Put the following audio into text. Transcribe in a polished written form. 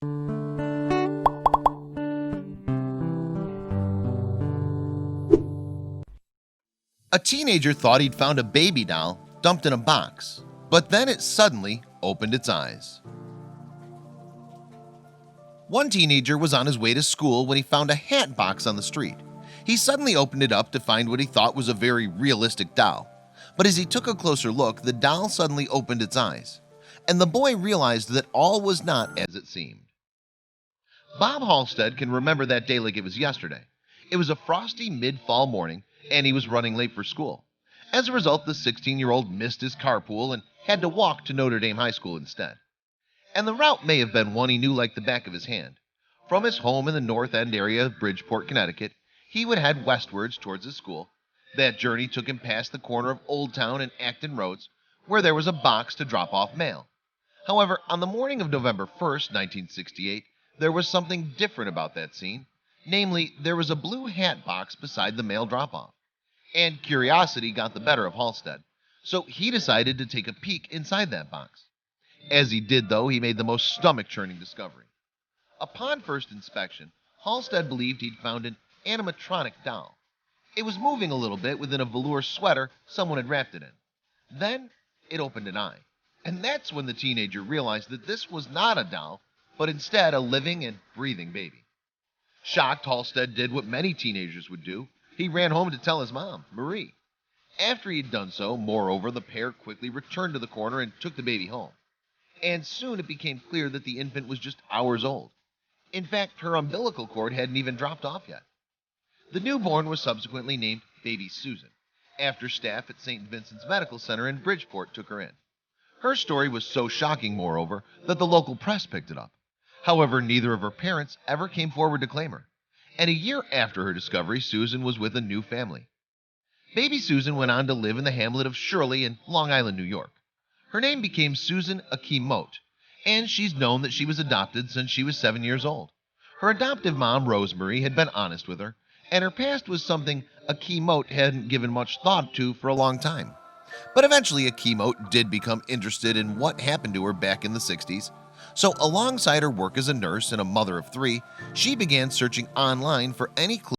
A teenager thought he'd found a baby doll dumped in a box, but then it suddenly opened its eyes. One teenager was on his way to school when he found a hat box on the street. He suddenly opened it up to find what he thought was a very realistic doll. But as he took a closer look, the doll suddenly opened its eyes, and the boy realized that all was not as it seemed. Bob Halstead can remember that day like it was yesterday. It was a frosty mid-fall morning, and he was running late for school. As a result, the 16-year-old missed his carpool and had to walk to Notre Dame High School instead. And the route may have been one he knew like the back of his hand. From his home in the North End area of Bridgeport, Connecticut, he would head westwards towards his school. That journey took him past the corner of Old Town and Acton Roads, where there was a box to drop off mail. However, on the morning of November 1st, 1968, there was something different about that scene. Namely, there was a blue hat box beside the mail drop-off. And curiosity got the better of Halstead, so he decided to take a peek inside that box. As he did, though, he made the most stomach-churning discovery. Upon first inspection, Halstead believed he'd found an animatronic doll. It was moving a little bit within a velour sweater someone had wrapped it in. Then it opened an eye, and that's when the teenager realized that this was not a doll, but instead a living and breathing baby. Shocked, Halstead did what many teenagers would do. He ran home to tell his mom, Marie. After he had done so, moreover, the pair quickly returned to the corner and took the baby home. And soon it became clear that the infant was just hours old. In fact, her umbilical cord hadn't even dropped off yet. The newborn was subsequently named Baby Susan, after staff at St. Vincent's Medical Center in Bridgeport took her in. Her story was so shocking, moreover, that the local press picked it up. However, neither of her parents ever came forward to claim her. And a year after her discovery, Susan was with a new family. Baby Susan went on to live in the hamlet of Shirley in Long Island, New York. Her name became Susan Akimote, and she's known that she was adopted since she was 7 years old. Her adoptive mom, Rosemary, had been honest with her, and her past was something Akimote hadn't given much thought to for a long time. But eventually Akimote did become interested in what happened to her back in the 60s. So alongside her work as a nurse and a mother of 3, she began searching online for any clue